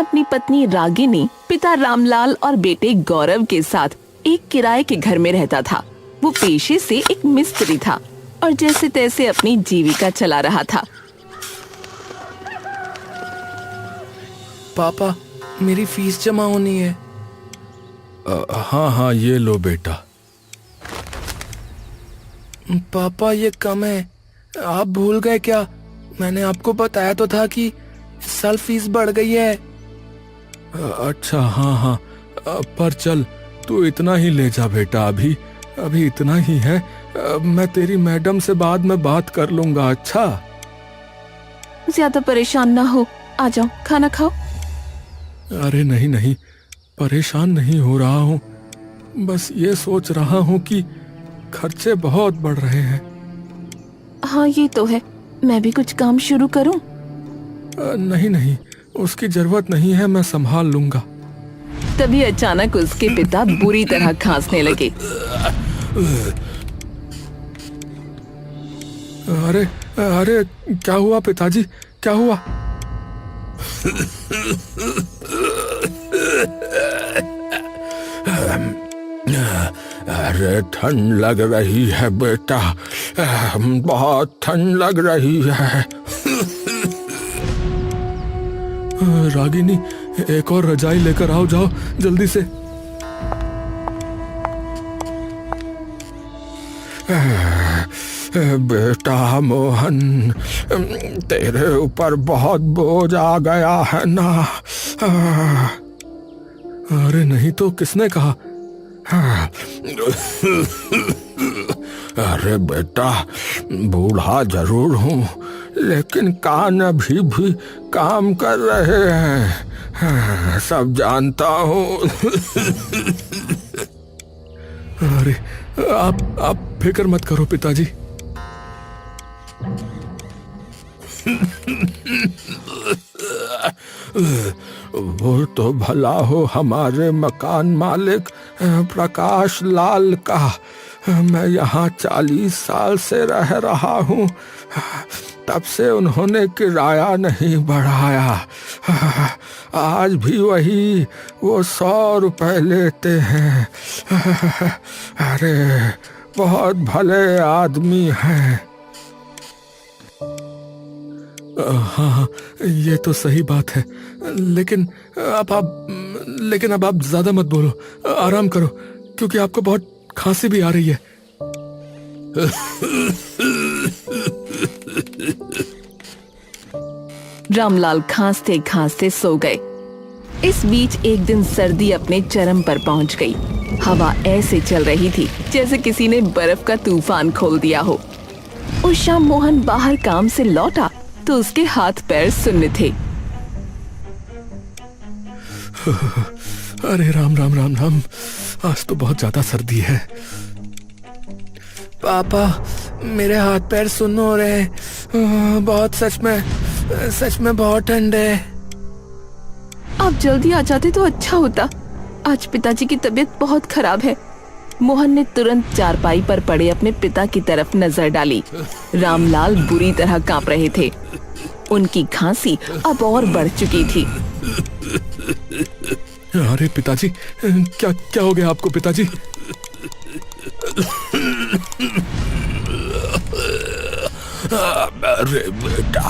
अपनी पत्नी रागिनी, पिता रामलाल और बेटे गौरव के साथ एक किराए के घर में रहता था। वो पेशे से एक मिस्त्री था और जैसे तैसे अपनी जीविका चला रहा था। पापा, मेरी फीस जमा होनी है। हाँ हाँ, ये लो बेटा। पापा, ये कम है। आप भूल गए क्या? मैंने आपको बताया तो था कि इस साल फीस बढ़ गई है। अच्छा, हाँ हाँ, पर चल, तू इतना ही ले जा बेटा। अभी इतना ही है। मैं तेरी मैडम से बाद में बात कर लूंगा। अच्छा, ज्यादा परेशान ना हो, आ जाओ, खाना खाओ। अरे नहीं नहीं, परेशान नहीं हो रहा हूँ। बस ये सोच रहा हूँ कि खर्चे बहुत बढ़ रहे हैं। हाँ, ये तो है। मैं भी कुछ काम शुरू करूं? नहीं नहीं, उसकी जरूरत नहीं है, मैं संभाल लूंगा। तभी अचानक उसके पिता बुरी तरह खांसने लगे। अरे अरे, क्या हुआ पिताजी, क्या हुआ? अरे ठंड लग रही है बेटा, बहुत ठंड लग रही है। रागिनी, एक और रजाई लेकर आओ, जाओ जल्दी से। बेटा मोहन, तेरे ऊपर बहुत बोझ आ गया है ना। अरे नहीं तो, किसने कहा? अरे बेटा, बूढ़ा जरूर हूँ, लेकिन कान अभी भी काम कर रहे हैं, सब जानता हूँ। अरे आप फिक्र मत करो पिताजी। वो तो भला हो हमारे मकान मालिक प्रकाश लाल का। मैं यहाँ 40 साल से रह रहा हूँ, तब से उन्होंने किराया नहीं बढ़ाया। आज भी वही वो 100 रुपए लेते हैं। अरे बहुत भले आदमी हैं। हाँ, ये तो सही बात है, लेकिन अब आप ज्यादा मत बोलो, आराम करो, क्योंकि आपको बहुत खांसी भी आ रही है। रामलाल खांसते खांसते सो गए। इस बीच एक दिन सर्दी अपने चरम पर पहुंच गई। हवा ऐसे चल रही थी जैसे किसी ने बर्फ का तूफान खोल दिया हो। उस शाम मोहन बाहर काम से लौटा तो उसके हाथ पैर सुन्न थे। अरे राम राम राम राम, आज तो बहुत ज्यादा सर्दी है। पापा, मेरे हाथ पैर सुन्न हो रहे हैं। बहुत, सच में बहुत ठंड है। आप जल्दी आ जाते तो अच्छा होता। आज पिताजी की तबीयत बहुत खराब है। मोहन ने तुरंत चारपाई पर पड़े अपने पिता की तरफ नजर डाली। रामलाल बुरी तरह कांप रहे थे। उनकी खांसी अब और बढ़ चुकी थी। अरे पिताजी, क्या हो गया आपको पिताजी? अरे बेटा,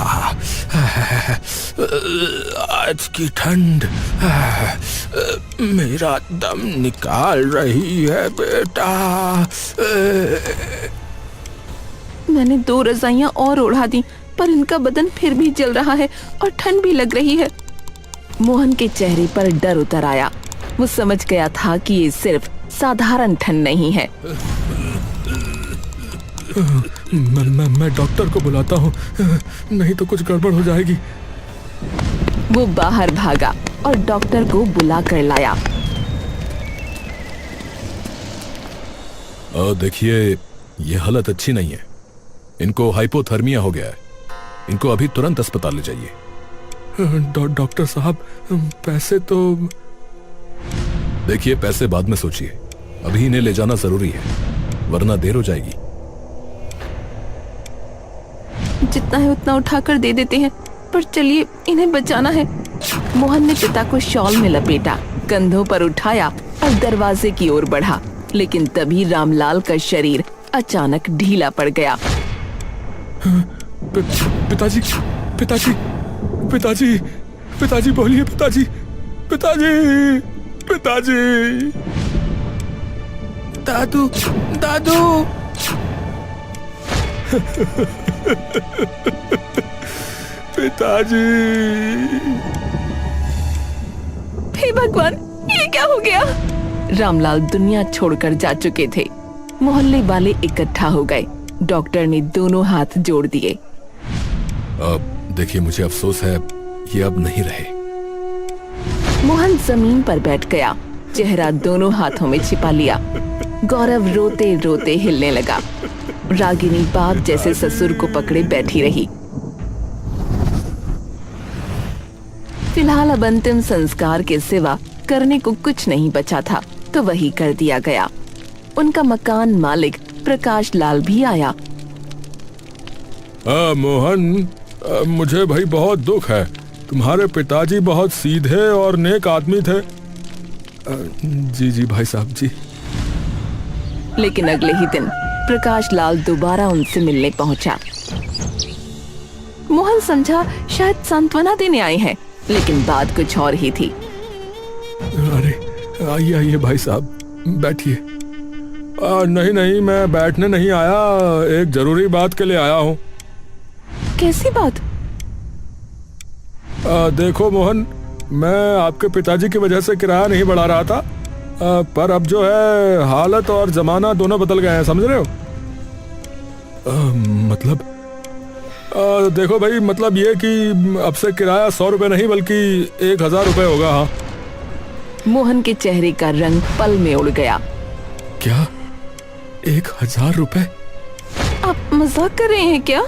आज की ठंड मेरा दम निकाल रही है बेटा। मैंने 2 रजाइयां और ओढ़ा दी, पर इनका बदन फिर भी जल रहा है और ठंड भी लग रही है। मोहन के चेहरे पर डर उतर आया। वो समझ गया था कि ये सिर्फ साधारण ठंड नहीं है। मैं डॉक्टर को बुलाता हूँ, नहीं तो कुछ गड़बड़ हो जाएगी। वो बाहर भागा और डॉक्टर को बुला कर लाया। देखिए, ये हालत अच्छी नहीं है। इनको हाइपोथर्मिया हो गया है। इनको अभी तुरंत अस्पताल ले जाइए। डॉक्टर साहब, पैसे तो... देखिए, पैसे बाद में सोचिए, अभी इन्हें ले जाना जरूरी है, वरना देर हो जाएगी। जितना है उतना उठाकर दे देते हैं, पर चलिए, इन्हें बचाना है। मोहन ने पिता को शॉल में लपेटा, कंधों पर उठाया और दरवाजे की ओर बढ़ा, लेकिन तभी रामलाल का शरीर अचानक ढीला पड़ गया। पिताजी पिताजी पिताजी पिताजी बोलिए, पिताजी पिताजी पिताजी। दादू दादू। पिताजी। हे भगवान, ये क्या हो गया? रामलाल दुनिया छोड़कर जा चुके थे। मोहल्ले वाले इकट्ठा हो गए। डॉक्टर ने दोनों हाथ जोड़ दिए। अब देखिए, मुझे अफसोस है, ये अब नहीं रहे। मोहन जमीन पर बैठ गया, चेहरा दोनों हाथों में छिपा लिया। गौरव रोते रोते हिलने लगा। रागिनी बाप जैसे ससुर को पकड़े बैठी रही। फिलहाल अब अंतिम संस्कार के सिवा करने को कुछ नहीं बचा था, तो वही कर दिया गया। उनका मकान मालिक प्रकाश लाल भी आया। मोहन, मुझे भाई बहुत दुख है। तुम्हारे पिताजी बहुत सीधे और नेक आदमी थे। जी जी भाई साहब जी। लेकिन अगले ही दिन प्रकाश लाल दोबारा उनसे मिलने पहुंचा। मोहन समझा शायद सांत्वना देने आए हैं, लेकिन बात कुछ और ही थी। अरे आइए आइए भाई साहब, बैठिए। नहीं नहीं, मैं बैठने नहीं आया, एक जरूरी बात के लिए आया हूँ। कैसी बात? देखो मोहन, मैं आपके पिताजी की वजह से किराया नहीं बढ़ा रहा था, पर अब जो है हालत और जमाना दोनों बदल गए हैं, समझ रहे हो? मतलब देखो भाई, मतलब ये कि अब से किराया 100 रुपए नहीं बल्कि 1000 रुपए होगा। हाँ। मोहन के चेहरे का रंग पल में उड़ गया। क्या 1000 रुपए? आप मजाक कर रहे हैं क्या?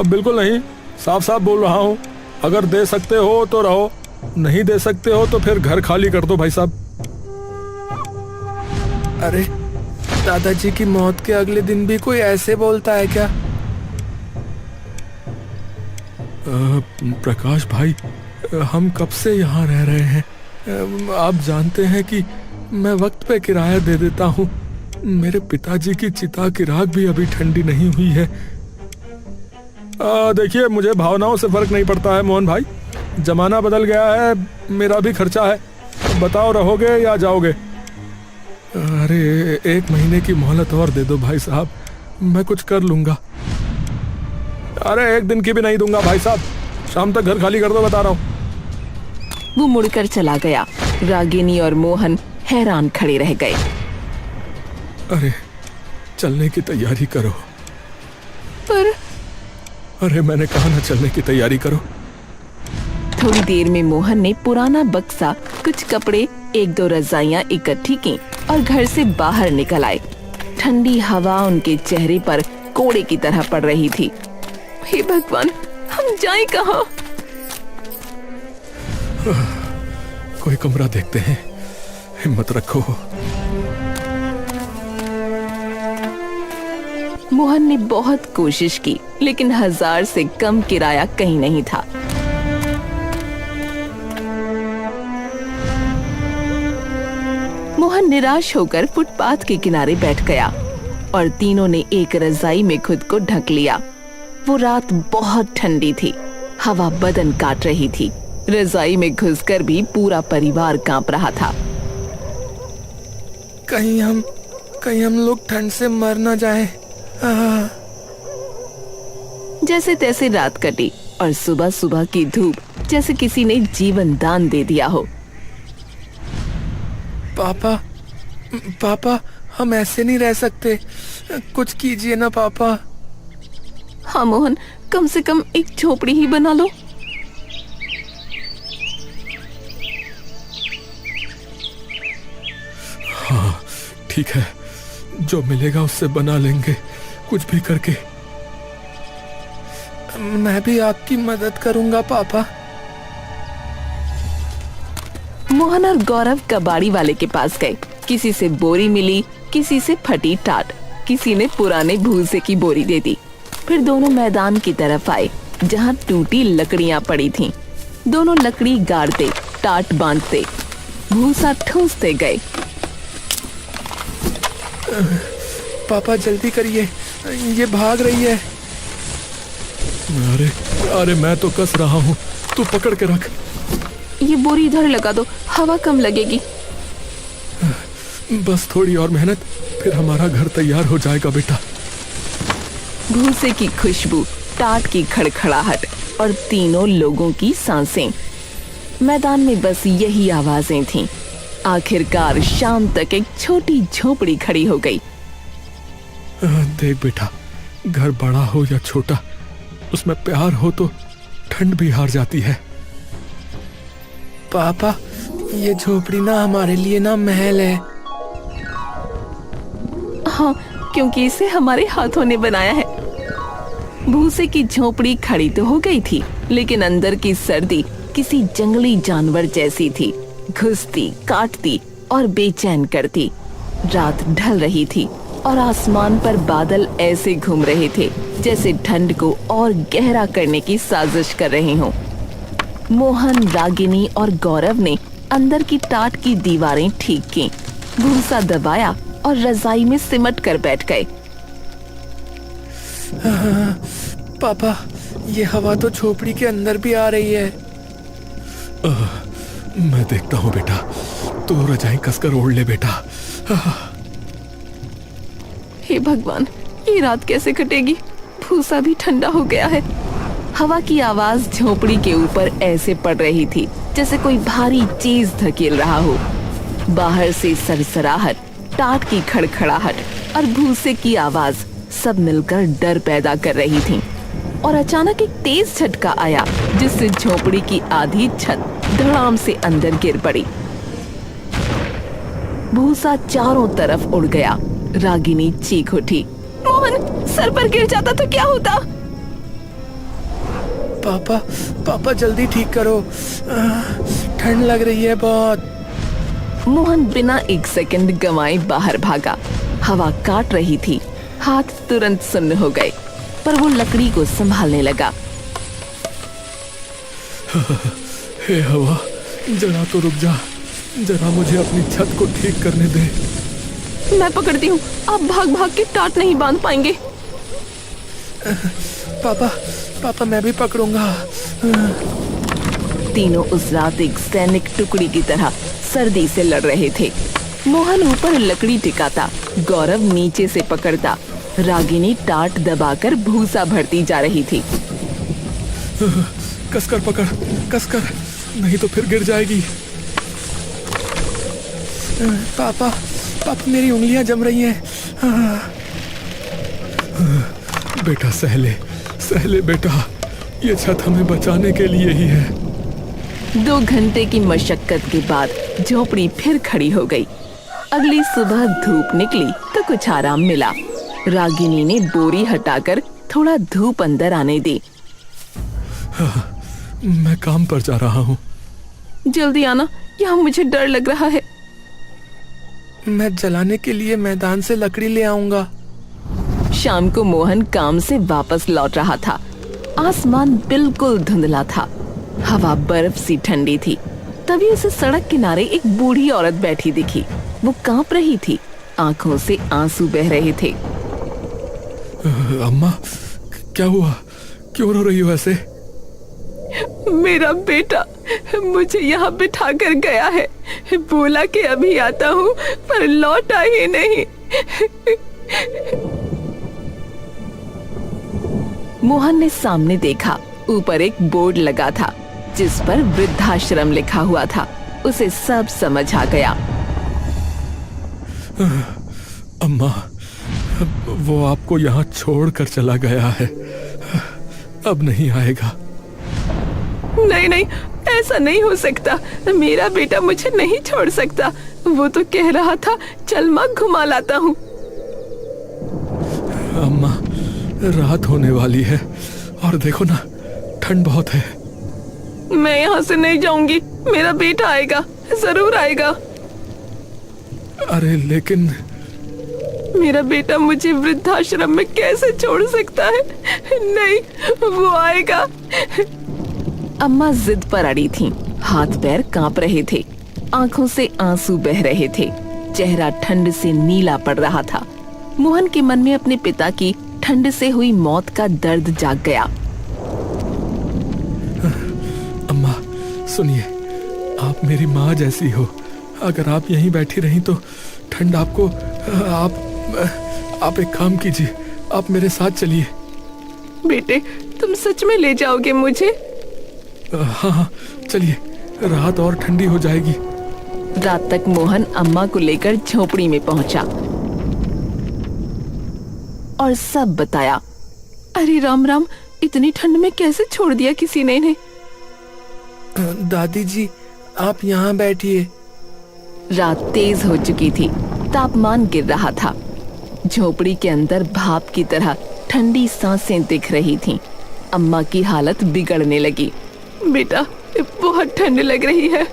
बिल्कुल नहीं, साफ साफ बोल रहा हूँ। अगर दे सकते हो तो रहो, नहीं दे सकते हो तो फिर घर खाली कर दो भाई साहब। अरे, दादाजी की मौत के अगले दिन भी कोई ऐसे बोलता है क्या? प्रकाश भाई, हम कब से यहाँ रह रहे हैं? आप जानते हैं कि मैं वक्त पे किराया दे देता हूँ। मेरे पिताजी की चिता की राख भी अभी ठंडी नहीं हुई है। देखिए, मुझे भावनाओं से फर्क नहीं पड़ता है मोहन भाई। जमाना बदल गया है, मेरा भी खर्चा है। बताओ, रहोगे या जाओगे? अरे 1 महीने की मोहलत और दे दो भाई साहब, मैं कुछ कर लूंगा। अरे 1 दिन की भी नहीं दूंगा भाई साहब, शाम तक घर खाली कर दो, बता रहा हूँ। वो मुड़कर चला गया। रागिनी और मोहन हैरान खड़े रह गए। अरे चलने की तैयारी करो। पर अरे मैंने कहा ना, चलने की तैयारी करो। थोड़ी देर में मोहन ने पुराना बक्सा, कुछ कपड़े, 1-2 रजाइयां इकट्ठी की और घर से बाहर निकल आए। ठंडी हवा उनके चेहरे पर कोड़े की तरह पड़ रही थी। हे भगवान, हम जाएं कहाँ? कोई कमरा देखते हैं, हिम्मत रखो। मोहन ने बहुत कोशिश की, लेकिन 1000 से कम किराया कहीं नहीं था। मोहन निराश होकर फुटपाथ के किनारे बैठ गया और तीनों ने एक रजाई में खुद को ढक लिया। वो रात बहुत ठंडी थी, हवा बदन काट रही थी। रजाई में घुसकर भी पूरा परिवार कांप रहा था। कहीं हम लोग ठंड से मर न जाएं। जैसे तैसे रात कटी और सुबह सुबह की धूप जैसे किसी ने जीवन दान दे दिया हो। पापा, हम ऐसे नहीं रह सकते, कुछ कीजिए ना पापा। हाँ मोहन, कम से कम एक झोपड़ी ही बना लो। हाँ ठीक है, जो मिलेगा उससे बना लेंगे, कुछ भी करके। मैं भी आपकी मदद करूंगा पापा। मोहन और गौरव कबाड़ी वाले के पास गए। किसी से बोरी मिली, किसी से फटी टाट, किसी ने पुराने भूसे की बोरी दे दी। फिर दोनों मैदान की तरफ आए। जहाँ टूटी लकड़ियाँ पड़ी थीं। दोनों लकड़ी गाड़ते, टाट बांधते, भूसा ठूंसते गए। पापा जल्दी करिए, ये भाग रही है। अरे अरे मैं तो कस रहा हूँ, तू पकड़ के रख। ये बोरी इधर लगा दो, हवा कम लगेगी। बस थोड़ी और मेहनत, फिर हमारा घर तैयार हो जाएगा बेटा। भूसे की खुशबू, टाट की खड़खड़ाहट और तीनों लोगों की सांसें। मैदान में बस यही आवाजें थीं। आखिरकार शाम तक एक छोटी झोपड़ी खड़ी हो गई। देख बेटा, घर बड़ा हो या छोटा, उसमें प्यार हो तो ठंड भी हार जाती है। पापा, ये झोपड़ी ना हमारे लिए ना महल है। हाँ, क्योंकि इसे हमारे हाथों ने बनाया है। भूसे की झोपड़ी खड़ी तो हो गई थी, लेकिन अंदर की सर्दी किसी जंगली जानवर जैसी थी, घुसती, काटती और बेचैन करती। रात ढल रही थी और आसमान पर बादल ऐसे घूम रहे थे जैसे ठंड को और गहरा करने की साजिश कर रहे हों। मोहन, रागिनी और गौरव ने अंदर की टाट की दीवारें ठीक की, भूसा दबाया और रजाई में सिमट कर बैठ गए। पापा, ये हवा तो झोपड़ी के अंदर भी आ रही है। मैं देखता हूँ बेटा, तू रजाई कसकर ओढ़ ले बेटा। हे भगवान, ये रात कैसे कटेगी? भूसा भी ठंडा हो गया है। हवा की आवाज झोपड़ी के ऊपर ऐसे पड़ रही थी जैसे कोई भारी चीज धकेल रहा हो। बाहर से सरसराहट, टाट की खड़खड़ाहट और भूसे की आवाज सब मिलकर डर पैदा कर रही थीं। और अचानक एक तेज झटका आया जिससे झोपड़ी की आधी छत धड़ाम से अंदर गिर पड़ी। भूसा चारों तरफ उड़ गया। रागिनी चीख उठी, मोहन, सर पर गिर जाता तो क्या होता? पापा, पापा जल्दी ठीक करो, ठंड लग रही है बहुत। मोहन बिना एक सेकंड गंवाए बाहर भागा। हवा काट रही थी, हाथ तुरंत सुन्न हो गए, पर वो लकड़ी को संभालने लगा। हे हवा, जरा तो रुक जा, जरा मुझे अपनी छत को ठीक करने दे। मैं पकड़ती हूँ, आप भाग भाग के टाट नहीं बांध पाएंगे। पापा, पापा मैं भी पकड़ूंगा। तीनों उस रात एक सैनिक टुकड़ी की तरह सर्दी से लड़ रहे थे। मोहन ऊपर लकड़ी टिकाता, गौरव नीचे से पकड़ता, रागिनी टाट दबाकर भूसा भरती जा रही थी। कसकर पकड़, कसकर, नहीं तो फिर गिर जाएगी। पापा, पापा मेरी उंगलियां जम रही हैं। बेटा सहले, सहले बेटा, ये छत हमें बचाने के लिए ही है। 2 घंटे की मशक्कत के बाद झोपड़ी फिर खड़ी हो गई। अगली सुबह धूप निकली तो कुछ आराम मिला। रागिनी ने बोरी हटाकर थोड़ा धूप अंदर आने दी। मैं काम पर जा रहा हूँ। जल्दी आना, यहाँ मुझे डर लग रहा है। मैं जलाने के लिए मैदान से लकड़ी ले आऊंगा। शाम को मोहन काम से वापस लौट रहा था। आसमान बिल्कुल धुंधला था, हवा बर्फ सी ठंडी थी। तभी उसे सड़क किनारे एक बूढ़ी औरत बैठी दिखी। वो कांप रही थी, आंखों से आंसू बह रहे थे। अम्मा, क्या हुआ? क्यों रो रही हो ऐसे? मेरा बेटा मुझे यहाँ बिठा कर गया है, बोला कि अभी आता हूँ, पर लौटा ही नहीं। मोहन ने सामने देखा, ऊपर एक बोर्ड लगा था जिस पर वृद्धाश्रम लिखा हुआ था। उसे सब समझ आ गया। अम्मा, वो आपको यहाँ छोड़कर चला गया है, अब नहीं आएगा। नहीं नहीं, ऐसा नहीं हो सकता। मेरा बेटा मुझे नहीं छोड़ सकता। वो तो कह रहा था चल माँ घुमा लाता हूँ। अम्मा, रात होने वाली है और देखो ना, ठंड बहुत है। मैं यहाँ से नहीं जाऊंगी, मेरा बेटा आएगा, जरूर आएगा। अरे लेकिन मेरा बेटा मुझे वृद्धाश्रम में कैसे छोड़ सकता है? नहीं, वो आएगा। अम्मा जिद पर अड़ी थीं। हाथ पैर कांप रहे थे, आंखों से आंसू बह रहे थे, चेहरा ठंड से नीला पड़ रहा था। मोहन के मन में अपने पिता की ठंड से हुई मौत का दर्द जाग गया। अम्मा सुनिए, आप मेरी माँ जैसी हो। अगर आप यहीं बैठी रहीं तो ठंड आपको आप एक काम कीजिए, आप मेरे साथ चलिए। बेटे, तुम सच में ले जाओगे मुझे? हाँ, चलिए, रात और ठंडी हो जाएगी। रात तक मोहन अम्मा को लेकर झोपड़ी में पहुंचा और सब बताया। अरे राम राम, इतनी ठंड में कैसे छोड़ दिया किसी ने इन्हें? दादी जी, आप यहाँ बैठिए। रात तेज हो चुकी थी, तापमान गिर रहा था। झोपड़ी के अंदर भाप की तरह ठंडी सांसें दिख रही थीं। अम्मा की हालत बिगड़ने लगी। बेटा, बहुत ठंड लग रही है।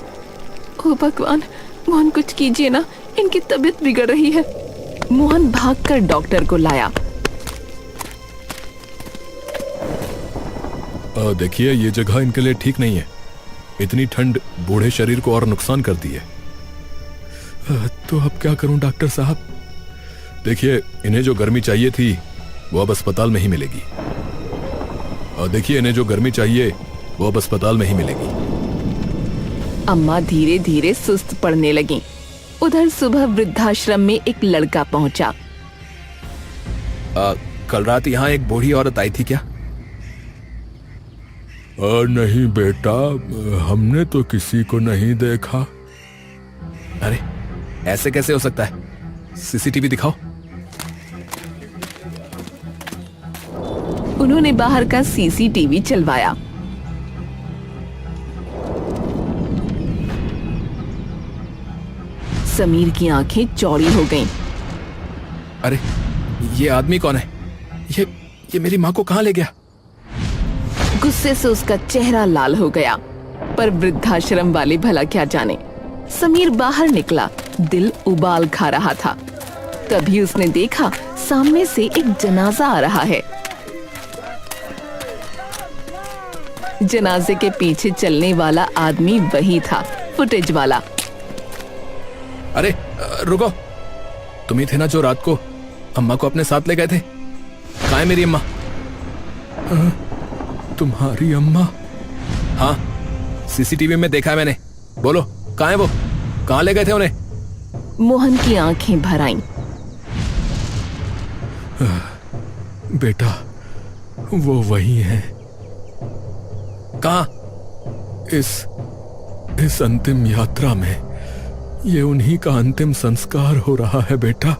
ओ भगवान, मोहन कुछ कीजिए ना, इनकी तबीयत बिगड़ रही है। मोहन भागकर डॉक्टर को लाया। देखिए, ये जगह इनके लिए ठीक नहीं है। इतनी ठंड बूढ़े शरीर को और नुकसान करती है। तो अब क्या करूं डॉक्टर साहब? देखिए, इन्हें जो गर्मी चाहिए थी वो अब अस्पताल में ही मिलेगी। देखिए, इन्हें जो गर्मी चाहिए वो अब अस्पताल में ही मिलेगी। अम्मा धीरे धीरे सुस्त पड़ने लगी। उधर सुबह वृद्धाश्रम में एक लड़का पहुंचा। कल रात यहाँ एक बूढ़ी औरत आई थी क्या? नहीं बेटा, हमने तो किसी को नहीं देखा। अरे, ऐसे कैसे हो सकता है? सीसीटीवी दिखाओ। उन्होंने बाहर का सीसीटीवी चलवाया। समीर की आंखें चौड़ी हो गईं। अरे, ये आदमी कौन है? ये मेरी माँ को कहाँ ले गया? गुस्से से उसका चेहरा लाल हो गया, पर वृद्धाश्रम वाले भला क्या जाने। समीर बाहर निकला, दिल उबाल खा रहा था। तभी उसने देखा सामने से एक जनाजा आ रहा है। जनाजे के पीछे चलने वाला आदमी वही था, फुटेज वाला। अरे रुको, तुम ही थे ना जो रात को अम्मा को अपने साथ ले गए थे? कहाँ है मेरी अम्मा? तुम्हारी अम्मा? हाँ, सीसीटीवी में देखा है मैंने। बोलो, कहाँ है वो? कहाँ ले गए थे उन्हें? मोहन की आंखें भर आईं। बेटा, वो वही है। कहाँ? इस अंतिम यात्रा में ये उन्हीं का अंतिम संस्कार हो रहा है बेटा।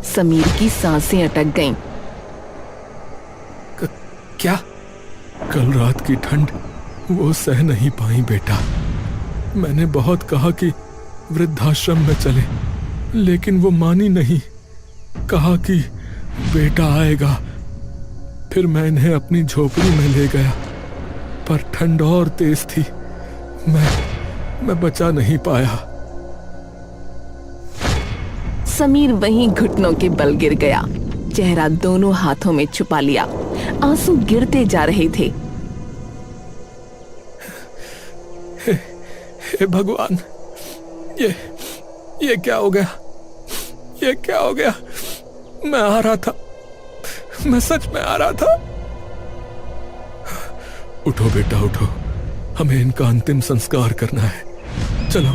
समीर की सांसें अटक गईं। क्या? कल रात की ठंड वो सह नहीं पाई बेटा। मैंने बहुत कहा कि वृद्धाश्रम में चले, लेकिन वो मानी नहीं। कहा कि बेटा आएगा। फिर मैं इन्हें अपनी झोपड़ी में ले गया, पर ठंड और तेज थी। मैं बचा नहीं पाया। समीर वहीं घुटनों के बल गिर गया, चेहरा दोनों हाथों में छुपा लिया। आंसू गिरते जा रहे थे। हे भगवान, ये क्या हो गया? ये क्या हो गया? मैं आ रहा था, मैं सच में आ रहा था। उठो बेटा, उठो, हमें इनका अंतिम संस्कार करना है। चलो।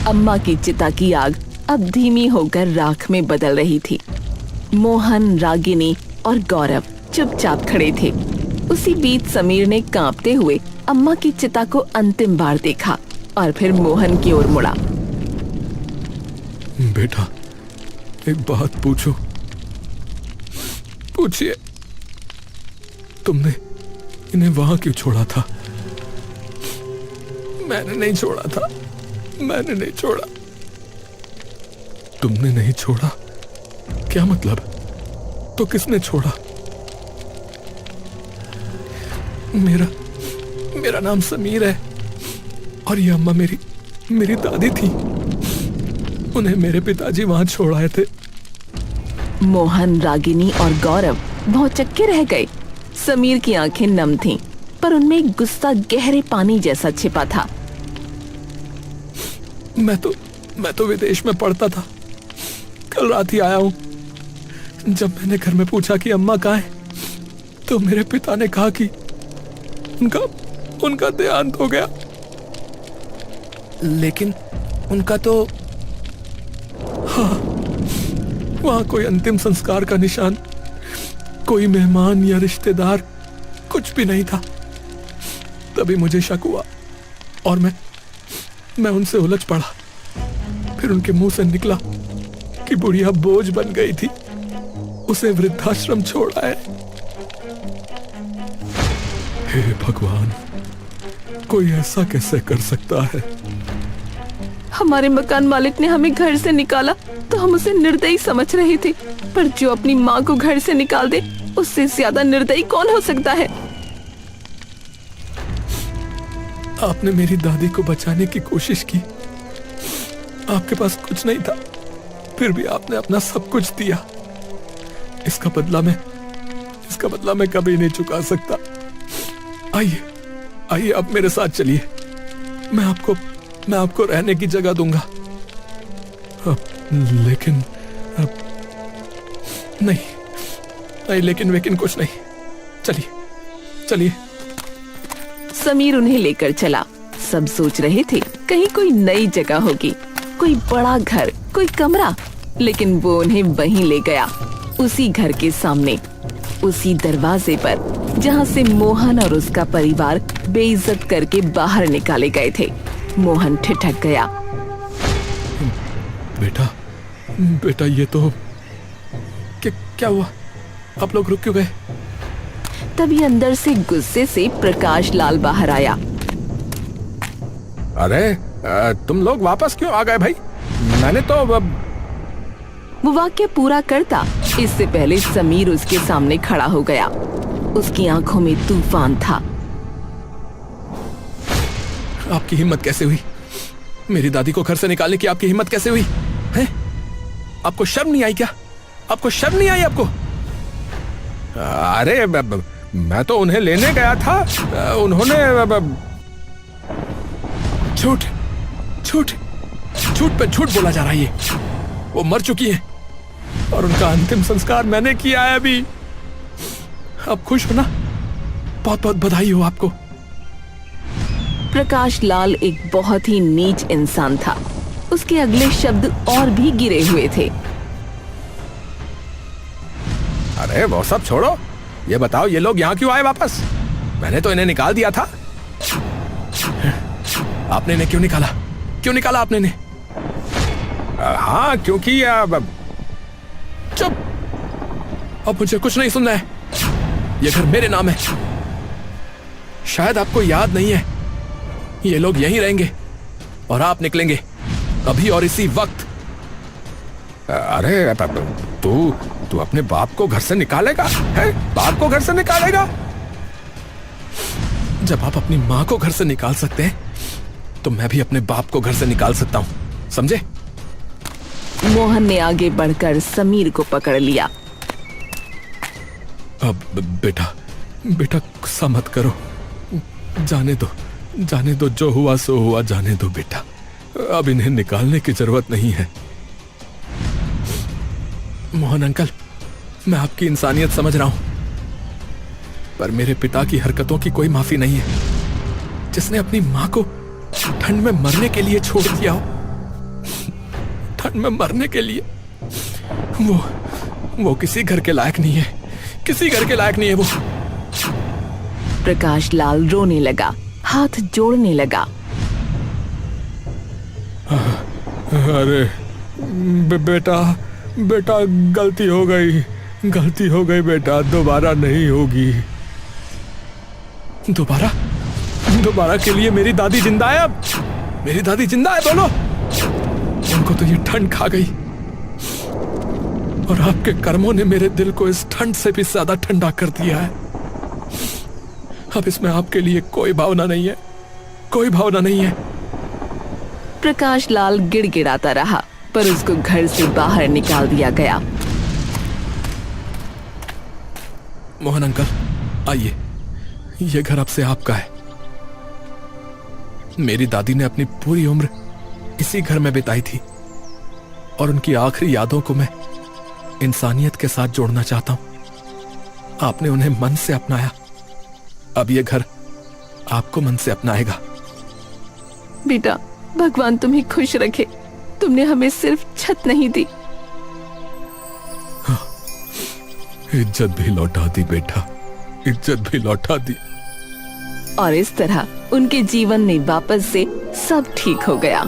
अम्मा की चिता की आग अब धीमी होकर राख में बदल रही थी। मोहन, रागिनी और गौरव चुपचाप खड़े थे। उसी बीच समीर ने कांपते हुए अम्मा की चिता को अंतिम बार देखा और फिर मोहन की ओर मुड़ा। बेटा, एक बात पूछो। पूछिए। तुमने इन्हें वहां क्यों छोड़ा था? मैंने नहीं छोड़ा था, मैंने नहीं छोड़ा। तुमने नहीं छोड़ा? क्या मतलब? तो किसने छोड़ा? मेरा नाम समीर है और ये अम्मा मेरी दादी थी। उन्हें मेरे पिताजी वहां छोड़ आए थे। मोहन, रागिनी और गौरव भौचक्के रह गए। समीर की आंखें नम थीं, पर उनमें एक गुस्सा गहरे पानी जैसा छिपा था। मैं तो विदेश में पढ़ता था। कल रात ही आया हूं। जब मैंने घर में पूछा कि अम्मा कहाँ है, तो मेरे पिता ने कहा कि उनका देहांत हो गया। लेकिन उनका तो हाँ, वहां कोई अंतिम संस्कार का निशान, कोई मेहमान या रिश्तेदार, कुछ भी नहीं था। तभी मुझे शक हुआ और मैं उनसे उलझ पड़ा। फिर उनके मुंह से निकला कि बुढ़िया बोझ बन गई थी, उसे वृद्धाश्रम छोड़ा है। हे भगवान, कोई ऐसा कैसे कर सकता है? हमारे मकान मालिक ने हमें घर से निकाला तो हम उसे निर्दयी समझ रहे थे, पर जो अपनी माँ को घर से निकाल दे, उससे ज्यादा निर्दयी कौन हो सकता है? आपने मेरी दादी को बचाने की कोशिश की। आपके पास कुछ नहीं था, फिर भी आपने अपना सब कुछ दिया। इसका बदला मैं कभी नहीं चुका सकता। आइए आप मेरे साथ चलिए। मैं आपको रहने की जगह दूंगा। लेकिन लेकिन कुछ नहीं। चलिए। समीर उन्हें लेकर चला। सब सोच रहे थे कहीं कोई नई जगह होगी, कोई बड़ा घर, कोई कमरा, लेकिन वो उन्हें वहीं ले गया, उसी घर के सामने, उसी दरवाजे पर जहाँ से मोहन और उसका परिवार बेइज्जत करके बाहर निकाले गए थे। मोहन ठिठक गया। बेटा ये तो क्या हुआ? आप लोग रुक क्यों गए? तभी अंदर से गुस्से से प्रकाश लाल बाहर आया। अरे तुम लोग वापस क्यों आ गए भाई? मैंने तो वो वाक्य पूरा करता इससे पहले समीर उसके सामने खड़ा हो गया। उसकी आंखों में तूफान था। आपकी हिम्मत कैसे हुई? मेरी दादी को घर से निकालने की आपकी हिम्मत कैसे हुई है? आपको शर्म नहीं आई क्या? आपको शर्म नहीं आई आपको? अरे मैं तो उन्हें लेने गया था। उन्होंने झूठ पे झूठ बोला जा रहा है। ये वो मर चुकी है और उनका अंतिम संस्कार मैंने किया है अभी। आप खुश हो ना? बहुत बहुत बधाई हो आपको। प्रकाश लाल एक बहुत ही नीच इंसान था। उसके अगले शब्द और भी गिरे हुए थे। अरे वो सब छोड़ो, ये बताओ ये लोग यहाँ क्यों आए वापस? मैंने तो इन्हें निकाल दिया था। आपने इन्हें क्यों निकाला? क्यों निकाला आपने इन्हें? हाँ, क्योंकि चुप! अब मुझे कुछ नहीं सुनना है। ये घर मेरे नाम है। शायद आपको याद नहीं है, ये लोग यहीं रहेंगे और आप निकलेंगे अभी और इसी वक्त। अरे तू अपने बाप को घर से निकालेगा? है? बाप को घर से निकालेगा? जब आप अपनी माँ को घर से निकाल सकते हैं तो मैं भी अपने बाप को घर से निकाल सकता हूं, समझे? मोहन ने आगे बढ़कर समीर को पकड़ लिया। अब बेटा गुस्सा मत करो। जाने दो, जो हुआ सो हुआ, जाने दो बेटा। अब इन्हें निकालने की जरूरत नहीं है। मोहन अंकल, मैं आपकी इंसानियत समझ रहा हूं, पर मेरे पिता की हरकतों की कोई माफी नहीं है। जिसने अपनी मां को ठंड में मरने के लिए छोड़ दिया हो, ठंड में मरने के लिए, वो किसी घर के लायक नहीं है। किसी घर के लायक नहीं है वो। प्रकाश लाल रोने लगा, हाथ जोड़ने लगा। अरे बेटा गलती हो गई बेटा, दोबारा नहीं होगी। दोबारा के लिए मेरी दादी जिंदा है? अब मेरी दादी जिंदा है? बोलो। उनको तो ये ठंड खा गई और आपके कर्मों ने मेरे दिल को इस ठंड से भी ज्यादा ठंडा कर दिया है। अब इसमें आपके लिए कोई भावना नहीं है। प्रकाश लाल गिड़गिड़ाता रहा। पर उसको घर से बाहर निकाल दिया गया। मोहन अंकल, आइए, ये घर अब से आपका है। मेरी दादी ने अपनी पूरी उम्र इसी घर में बिताई थी और उनकी आखिरी यादों को मैं इंसानियत के साथ जोड़ना चाहता हूं। आपने उन्हें मन से अपनाया, अब ये घर आपको मन से अपनाएगा। बेटा, भगवान तुम्हें खुश रखे। तुमने हमें सिर्फ छत नहीं दी, इज्जत भी लौटा दी बेटा, इज्जत भी लौटा दी। और इस तरह उनके जीवन में वापस से सब ठीक हो गया।